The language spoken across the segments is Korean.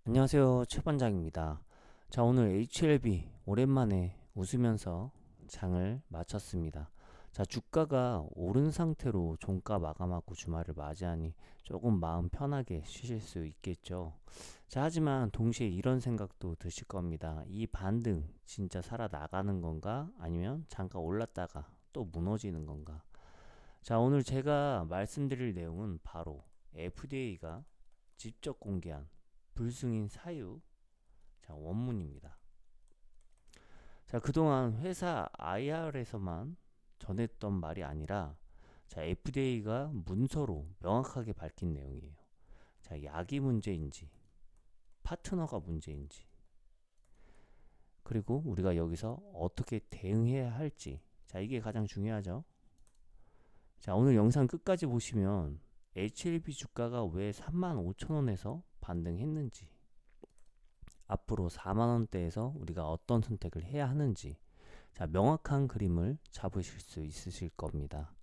안녕하세요. 최반장입니다. 자, 오늘 HLB 오랜만에 웃으면서 장을 마쳤습니다. 자, 주가가 오른 상태로 종가 마감하고 주말을 맞이하니 조금 마음 편하게 쉬실 수 있겠죠. 자, 하지만 동시에 이런 생각도 드실 겁니다. 이 반등 진짜 살아나가는 건가? 아니면 잠깐 올랐다가 또 무너지는 건가? 자, 오늘 제가 말씀드릴 내용은 바로 FDA가 직접 공개한 불승인 사유, 자, 원문입니다. 자, 그동안 회사 IR에서만 전했던 말이 아니라 자, FDA가 문서로 명확하게 밝힌 내용이에요. 자, 약이 문제인지 파트너가 문제인지 그리고 우리가 여기서 어떻게 대응해야 할지, 자, 이게 가장 중요하죠. 자, 오늘 영상 끝까지 보시면 HLB 주가가 왜 35,000원에서 반등했는지, 앞으로 4만원대에서 우리가 어떤 선택을 해야 하는지, 자, 명확한 그림을 잡으실 수 있으실 겁니다.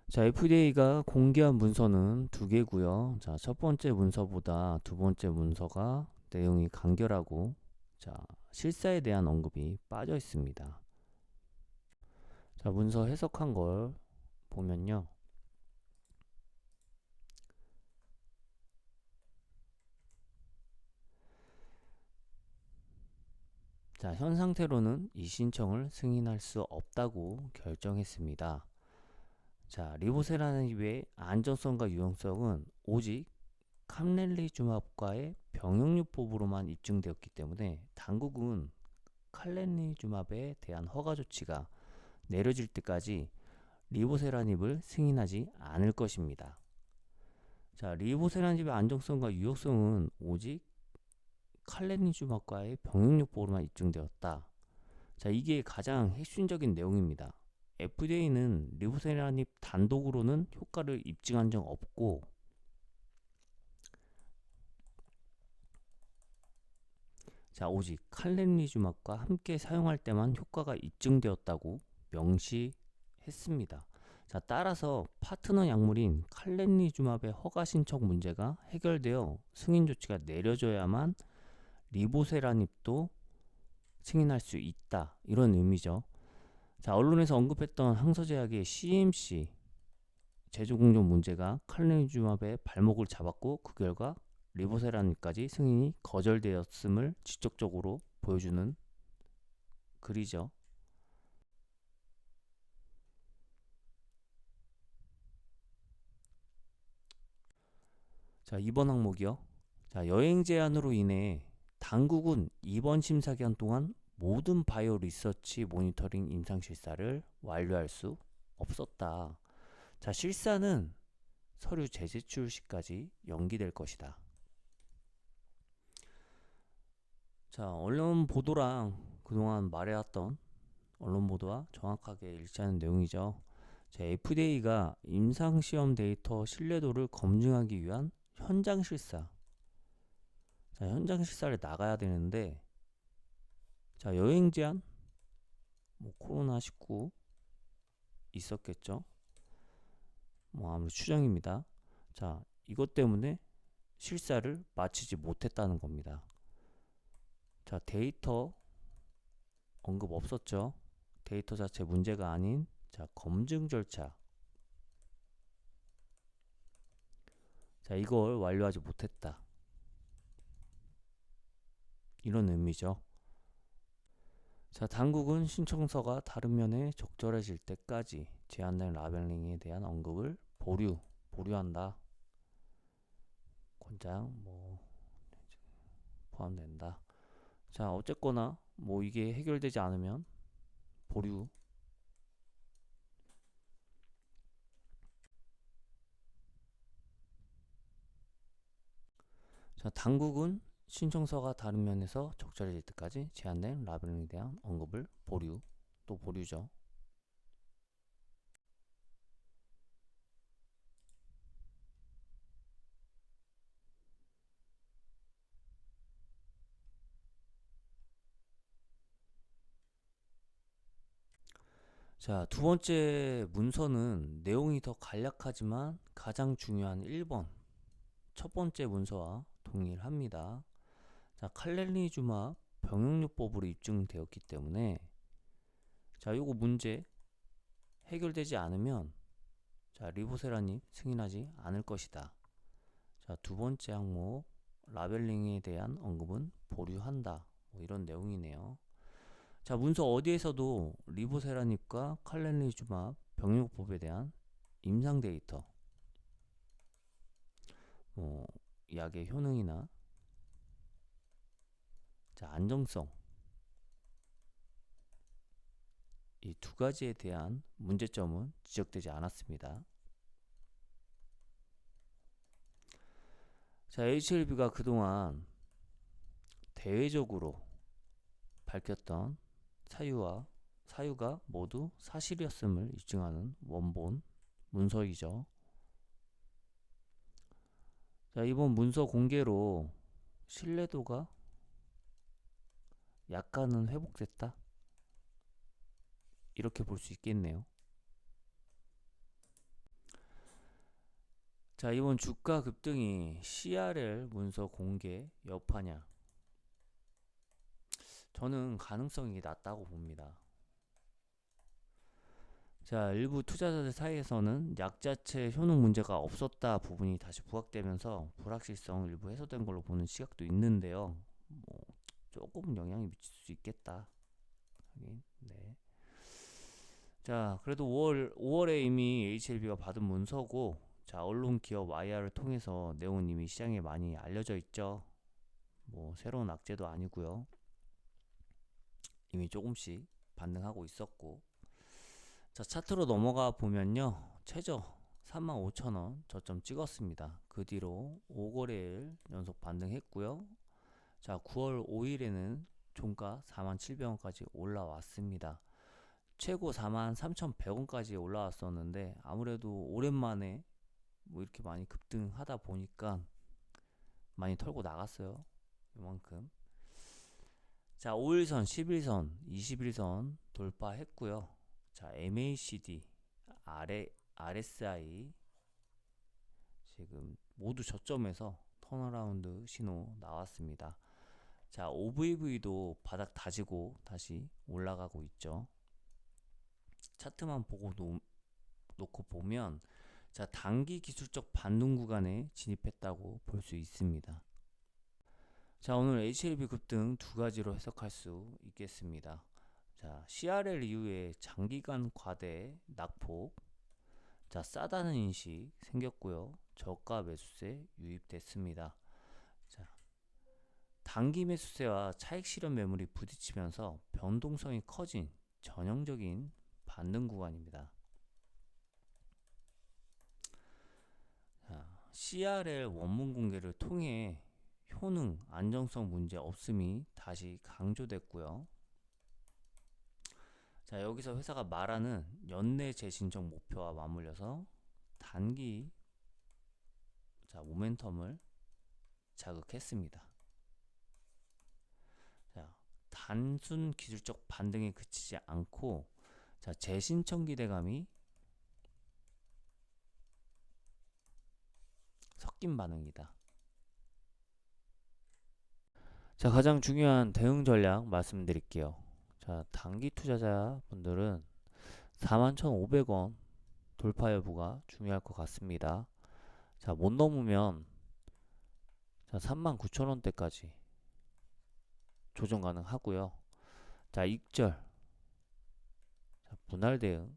자, FDA가 공개한 문서는 두 개고요. 자, 첫 번째 문서보다 두 번째 문서가 내용이 간결하고, 자, 실사에 대한 언급이 빠져 있습니다. 자, 문서 해석한 걸 보면요. 자, 현 상태로는 이 신청을 승인할 수 없다고 결정했습니다. 자, 리보세라닙의 안전성과 유용성은 오직 캄렐리주맙과의 병역요법으로만 입증되었기 때문에 당국은 칼렌리주맙에 대한 허가 조치가 내려질 때까지 리보세라닙을 승인하지 않을 것입니다. 자, 리보세라닙의 안정성과 유효성은 오직 칼렌리주맙과의 병역요법으로만 입증되었다. 자, 이게 가장 핵심적인 내용입니다. FDA는 리보세라닙 단독으로는 효과를 입증한 적 없고, 자, 오직 칼렌리주맙과 함께 사용할 때만 효과가 입증되었다고 명시했습니다. 자, 따라서 파트너 약물인 칼렌리주맙의 허가 신청 문제가 해결되어 승인 조치가 내려져야만 리보세라닙도 승인할 수 있다, 이런 의미죠. 자, 언론에서 언급했던 항서제약의 CMC 제조 공정 문제가 칼렌리주맙의 발목을 잡았고, 그 결과 리보세라닙까지 승인이 거절되었음을 직접적으로 보여주는 글이죠. 자, 이번 항목이요. 자, 여행 제한으로 인해 당국은 이번 심사 기간 동안 모든 바이오 리서치 모니터링 임상 실사를 완료할 수 없었다. 자, 실사는 서류 재제출 시까지 연기될 것이다. 자, 언론 보도랑 그동안 말해왔던 언론 보도와 정확하게 일치하는 내용이죠. 자, FDA가 임상시험 데이터 신뢰도를 검증하기 위한 현장 실사, 자, 현장 실사를 나가야 되는데, 자, 여행 제한, 뭐 코로나19 있었겠죠. 뭐 아무리 추정입니다. 자, 이것 때문에 실사를 마치지 못했다는 겁니다. 자, 데이터 언급 없었죠. 데이터 자체 문제가 아닌, 자, 검증 절차, 자, 이걸 완료하지 못했다, 이런 의미죠. 자, 당국은 신청서가 다른 면에 적절해질 때까지 제한된 라벨링에 대한 언급을 보류한다. 권장 뭐 포함된다. 자, 어쨌거나 뭐 이게 해결되지 않으면 보류. 자, 당국은 신청서가 다른 면에서 적절해질 때까지 제한된 라벨링에 대한 언급을 또 보류죠. 자, 두 번째 문서는 내용이 더 간략하지만 가장 중요한 1번 첫 번째 문서와 동일합니다. 자, 칼렐리주마 병용요법으로 입증되었기 때문에 자, 요거 문제 해결되지 않으면 자, 리보세라님 승인하지 않을 것이다. 자, 두 번째 항목 라벨링에 대한 언급은 보류한다. 뭐 이런 내용이네요. 자, 문서 어디에서도 리보세라닙과 칼렐리주마 병용요법에 대한 임상 데이터, 뭐 약의 효능이나 자, 안정성 이 두 가지에 대한 문제점은 지적되지 않았습니다. 자, HLB가 그동안 대외적으로 밝혔던 사유가 모두 사실이었음을 입증하는 원본 문서이죠. 자, 이번 문서 공개로 신뢰도가 약간은 회복됐다. 이렇게 볼 수 있겠네요. 자, 이번 주가 급등이 CRL 문서 공개 여파냐? 저는 가능성이 낮다고 봅니다. 자, 일부 투자자들 사이에서는 약 자체 효능 문제가 없었다 부분이 다시 부각되면서 불확실성 일부 해소된 걸로 보는 시각도 있는데요. 뭐 조금 영향이 미칠 수 있겠다. 네. 자, 그래도 5월에 이미 HLB가 받은 문서고, 자, 언론 기업 IR을 통해서 내용은 이미 시장에 많이 알려져 있죠. 뭐 새로운 악재도 아니고요. 이미 조금씩 반등하고 있었고, 자, 차트로 넘어가 보면요, 최저 35,000원 저점 찍었습니다. 그 뒤로 5거래일 연속 반등했고요. 자, 9월 5일에는 종가 47,000원까지 올라왔습니다. 최고 43,100원까지 올라왔었는데 아무래도 오랜만에 뭐 이렇게 많이 급등하다 보니까 많이 털고 나갔어요. 이만큼. 자, 5일선, 10일선, 21선 돌파했고요. 자, MACD, RSI 지금 모두 저점에서 턴어라운드 신호 나왔습니다. 자, OVV도 바닥 다지고 다시 올라가고 있죠. 차트만 보고 놓고 보면 자, 단기 기술적 반등 구간에 진입했다고 볼 수 있습니다. 자, 오늘 HLB 급등 두 가지로 해석할 수 있겠습니다. 자, CRL 이후에 장기간 과대 낙폭, 자, 싸다는 인식 생겼고요. 저가 매수세 유입됐습니다. 자, 단기 매수세와 차익 실현 매물이 부딪히면서 변동성이 커진 전형적인 반등 구간입니다. 자, CRL 원문 공개를 통해 효능, 안정성 문제 없음이 다시 강조됐고요. 자, 여기서 회사가 말하는 연내 재신청 목표와 맞물려서 단기 자, 모멘텀을 자극했습니다. 자, 단순 기술적 반등에 그치지 않고 자, 재신청 기대감이 섞인 반응이다. 자, 가장 중요한 대응 전략 말씀드릴게요. 자, 단기 투자자 분들은 41,500원 돌파 여부가 중요할 것 같습니다. 자, 못 넘으면 자, 39,000원대까지 조정 가능하고요. 자, 익절, 자, 분할 대응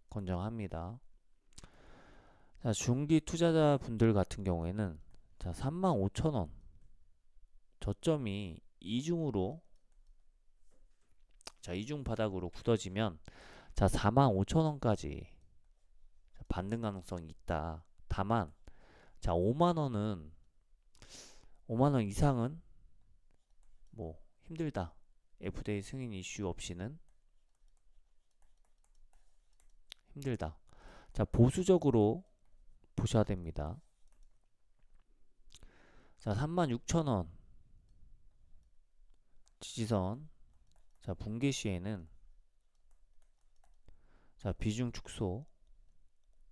권장합니다. 자, 중기 투자자 분들 같은 경우에는 자, 35,000원 저점이 이중으로 자, 이중 바닥으로 굳어지면 자, 45,000원까지 반등 가능성이 있다. 다만 자, 5만원 이상은 뭐 힘들다. FDA 승인 이슈 없이는 힘들다. 자, 보수적으로 보셔야 됩니다. 자, 36,000원 지지선. 자, 붕괴 시에는 자, 비중 축소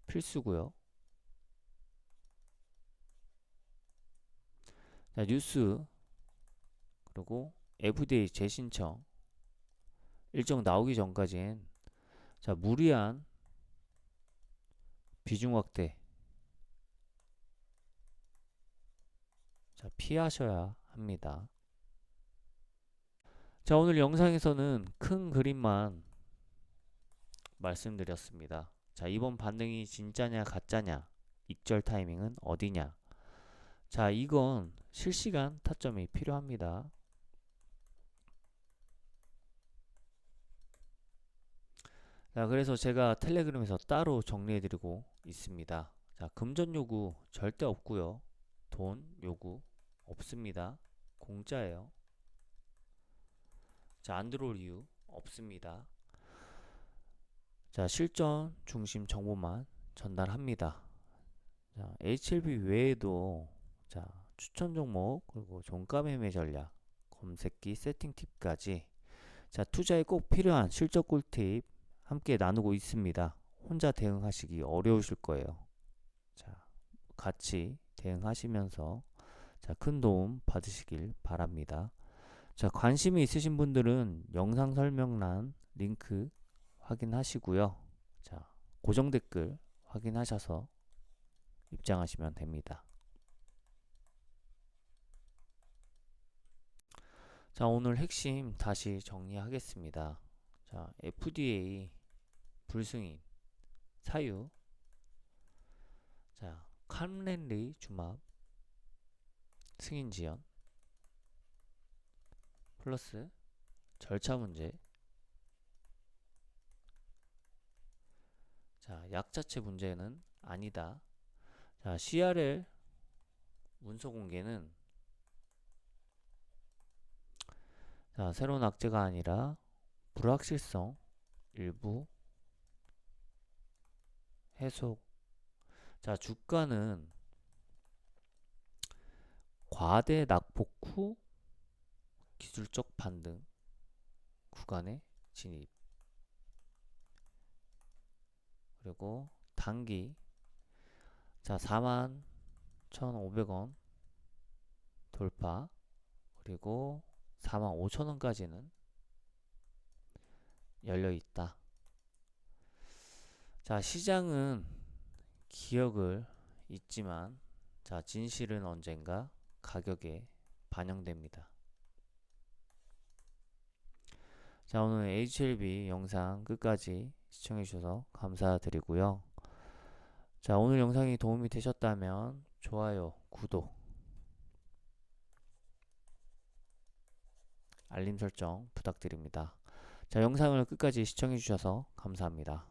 필수고요. 자, 뉴스 그리고 FDA 재신청 일정 나오기 전까지는 자, 무리한 비중 확대 자, 피하셔야 합니다. 자, 오늘 영상에서는 큰 그림만 말씀드렸습니다. 자, 이번 반등이 진짜냐 가짜냐, 익절 타이밍은 어디냐. 자, 이건 실시간 타점이 필요합니다. 자, 그래서 제가 텔레그램에서 따로 정리해드리고 있습니다. 자, 금전 요구 절대 없고요. 돈 요구 없습니다. 공짜예요. 자, 안 들어올 이유 없습니다. 자, 실전 중심 정보만 전달합니다. 자, HLB 외에도 자, 추천 종목 그리고 종가 매매 전략, 검색기 세팅 팁까지 자, 투자에 꼭 필요한 실적 꿀팁 함께 나누고 있습니다. 혼자 대응하시기 어려우실 거예요. 자, 같이 대응하시면서 자, 큰 도움 받으시길 바랍니다. 자, 관심이 있으신 분들은 영상 설명란 링크 확인하시고요. 자, 고정 댓글 확인하셔서 입장하시면 됩니다. 자, 오늘 핵심 다시 정리하겠습니다. 자, FDA 불승인 사유 자, 캄렌리 주막 승인 지연 플러스 절차 문제 자, 약 자체 문제는 아니다. 자, CRL 문서 공개는 자, 새로운 악재가 아니라 불확실성 일부 해소. 자, 주가는 과대 낙폭 후 기술적 반등 구간에 진입. 그리고 단기 자, 41,500원 돌파. 그리고 45,000원까지는 열려 있다. 자, 시장은 기억을 잊지만 자, 진실은 언젠가 가격에 반영됩니다. 자, 오늘 HLB 영상 끝까지 시청해 주셔서 감사드리고요. 자, 오늘 영상이 도움이 되셨다면 좋아요, 구독, 알림 설정 부탁드립니다. 자, 영상을 끝까지 시청해 주셔서 감사합니다.